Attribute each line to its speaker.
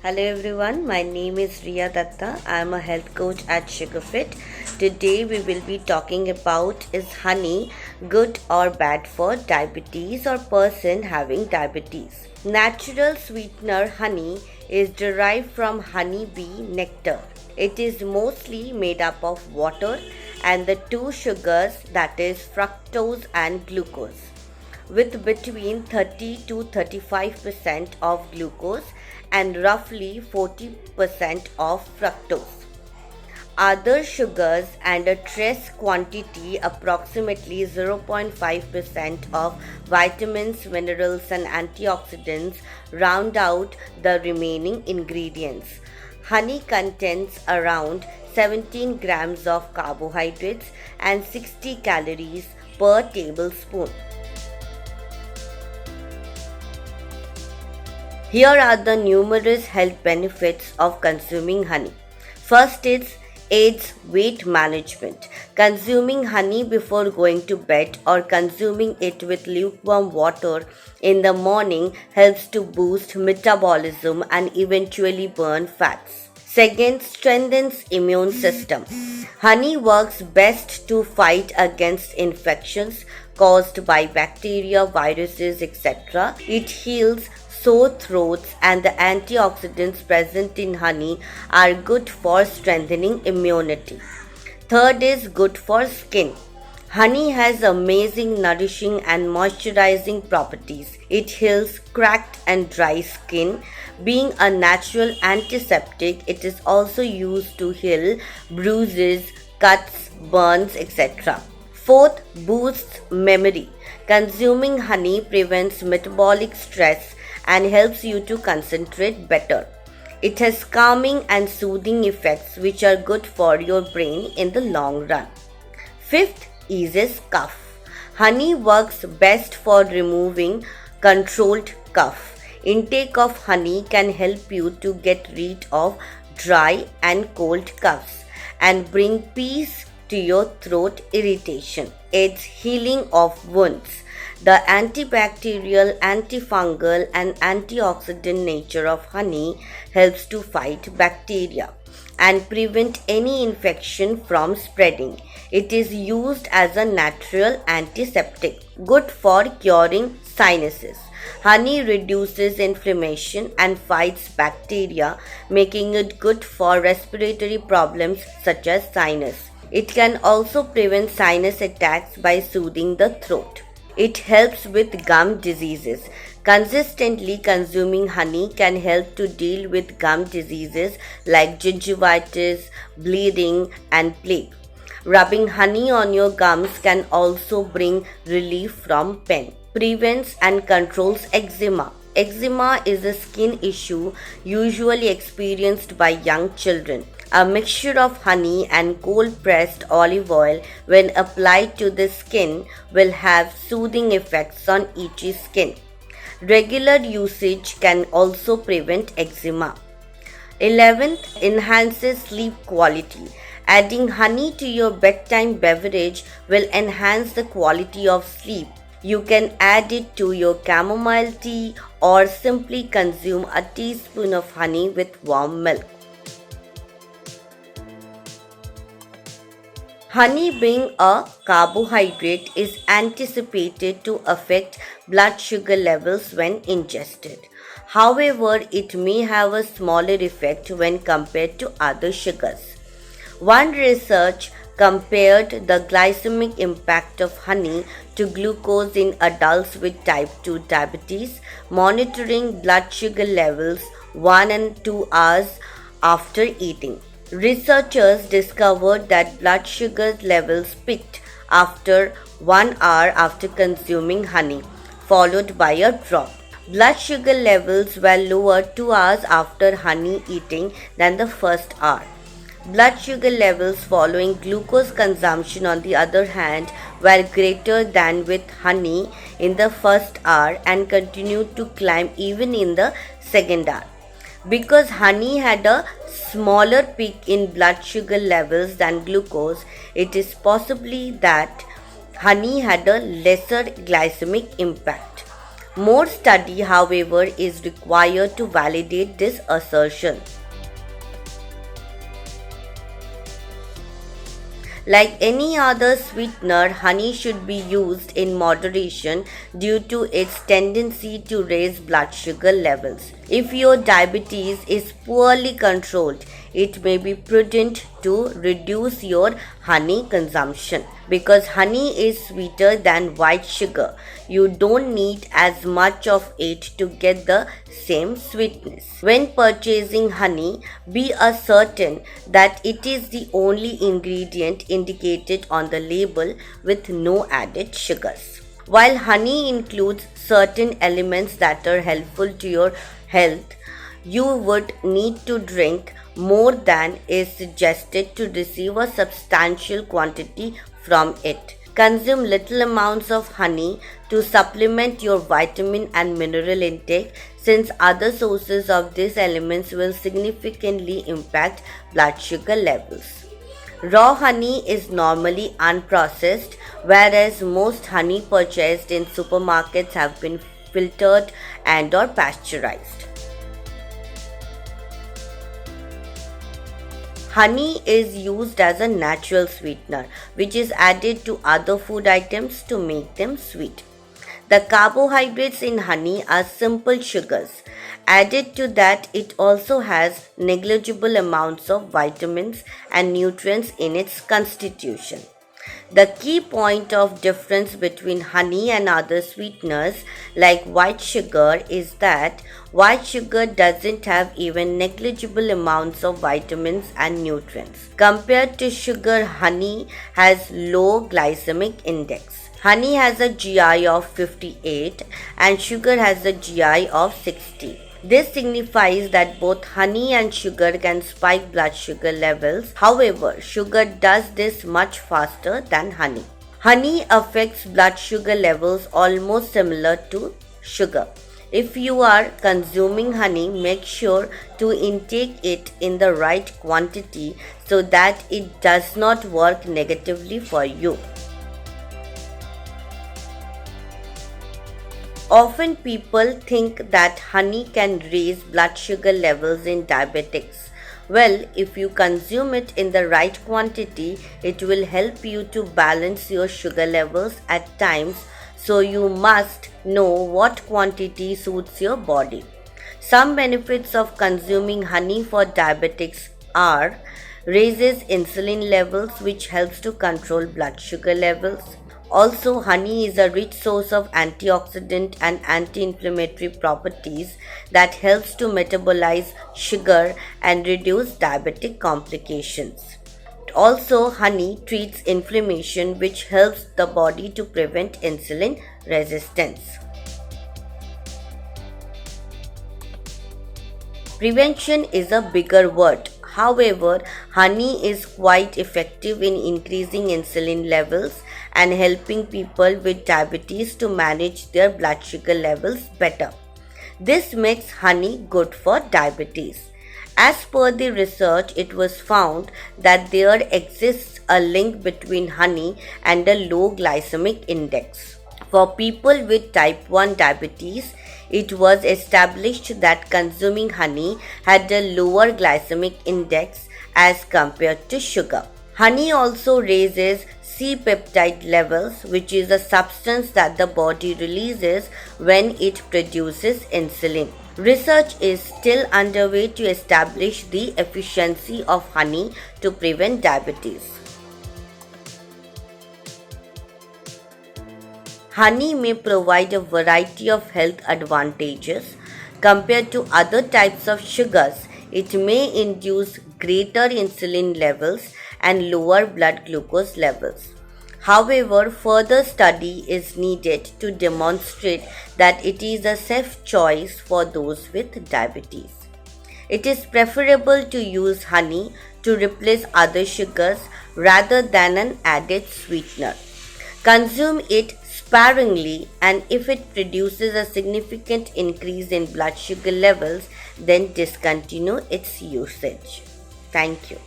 Speaker 1: Hello everyone, my name is Riya Datta. I am a health coach at Besugarfit. Today we will be talking about is honey good or bad for diabetes or person having diabetes. Natural sweetener honey is derived from honeybee nectar. It is mostly made up of water and the two sugars, that is fructose and glucose, with between 30 to 35% of glucose and roughly 40% of fructose. Other sugars and a trace quantity approximately 0.5% of vitamins, minerals and antioxidants round out the remaining ingredients. Honey contains around 17 grams of carbohydrates and 60 calories per tablespoon. Here are the numerous health benefits of consuming honey. First is aids weight management. Consuming honey before going to bed or consuming it with lukewarm water in the morning helps to boost metabolism and eventually burn fats. Second, strengthens immune system. Honey works best to fight against infections caused by bacteria, viruses, etc. It heals sore throats, and the antioxidants present in honey are good for strengthening immunity. Third is good for skin. Honey has amazing nourishing and moisturizing properties. It heals cracked and dry skin. Being a natural antiseptic, it is also used to heal bruises, cuts, burns, etc. Fourth, boosts memory. Consuming honey prevents metabolic stress and helps you to concentrate better. It has calming and soothing effects which are good for your brain in the long run. Fifth, eases cough. Honey works best for removing controlled cough. Intake of honey can help you to get rid of dry and cold coughs and bring peace to your throat irritation. Aids healing of wounds. The antibacterial, antifungal and antioxidant nature of honey helps to fight bacteria and prevent any infection from spreading. It is used as a natural antiseptic, good for curing sinuses. Honey reduces inflammation and fights bacteria, making it good for respiratory problems such as sinus. It can also prevent sinus attacks by soothing the throat. It helps with gum diseases. Consistently consuming honey can help to deal with gum diseases like gingivitis, bleeding, and plaque. Rubbing honey on your gums can also bring relief from pain. Prevents and controls eczema. Eczema is a skin issue usually experienced by young children. A mixture of honey and cold pressed olive oil, when applied to the skin, will have soothing effects on itchy skin. Regular usage can also prevent eczema. 11th, enhances sleep quality. Adding honey to your bedtime beverage will enhance the quality of sleep. You can add it to your chamomile tea or simply consume a teaspoon of honey with warm milk. Honey, being a carbohydrate, is anticipated to affect blood sugar levels when ingested. However, it may have a smaller effect when compared to other sugars. One research compared the glycemic impact of honey to glucose in adults with type 2 diabetes, monitoring blood sugar levels 1 and 2 hours after eating. Researchers discovered that blood sugar levels peaked after 1 hour after consuming honey, followed by a drop. Blood sugar levels were lower 2 hours after honey eating than the first hour. Blood sugar levels following glucose consumption, on the other hand, were greater than with honey in the first hour and continued to climb even in the second hour. Because honey had a smaller peak in blood sugar levels than glucose, it is possibly that honey had a lesser glycemic impact. More study, however, is required to validate this assertion. Like any other sweetener, honey should be used in moderation due to its tendency to raise blood sugar levels. If your diabetes is poorly controlled, it may be prudent to reduce your honey consumption because honey is sweeter than white sugar. You don't need as much of it to get the same sweetness. When purchasing honey, be certain that it is the only ingredient indicated on the label with no added sugars. While honey includes certain elements that are helpful to your health, you would need to drink more than is suggested to receive a substantial quantity from it. Consume little amounts of honey to supplement your vitamin and mineral intake since other sources of these elements will significantly impact blood sugar levels. Raw honey is normally unprocessed, whereas most honey purchased in supermarkets have been filtered and or pasteurized. Honey is used as a natural sweetener, which is added to other food items to make them sweet. The carbohydrates in honey are simple sugars. Added to that, it also has negligible amounts of vitamins and nutrients in its constitution. The key point of difference between honey and other sweeteners like white sugar is that white sugar doesn't have even negligible amounts of vitamins and nutrients. Compared to sugar, honey has low glycemic index. Honey has a GI of 58 and sugar has a GI of 60. This signifies that both honey and sugar can spike blood sugar levels. However, sugar does this much faster than honey. Honey affects blood sugar levels almost similar to sugar. If you are consuming honey, make sure to intake it in the right quantity so that it does not work negatively for you. Often people think that honey can raise blood sugar levels in diabetics. Well, if you consume it in the right quantity, it will help you to balance your sugar levels at times, so you must know what quantity suits your body. Some benefits of consuming honey for diabetics are raises insulin levels, which helps to control blood sugar levels. Also, honey is a rich source of antioxidant and anti-inflammatory properties that helps to metabolize sugar and reduce diabetic complications. Also, honey treats inflammation, which helps the body to prevent insulin resistance. Prevention is a bigger word. However, honey is quite effective in increasing insulin levels and helping people with diabetes to manage their blood sugar levels better. This makes honey good for diabetes. As per the research, it was found that there exists a link between honey and a low glycemic index. For people with type 1 diabetes, it was established that consuming honey had a lower glycemic index as compared to sugar. Honey also raises C-peptide levels, which is a substance that the body releases when it produces insulin. Research is still underway to establish the efficiency of honey to prevent diabetes. Honey may provide a variety of health advantages. Compared to other types of sugars, it may induce greater insulin levels and lower blood glucose levels. However, further study is needed to demonstrate that it is a safe choice for those with diabetes. It is preferable to use honey to replace other sugars rather than an added sweetener. Consume it sparingly, and if it produces a significant increase in blood sugar levels, then discontinue its usage. Thank you.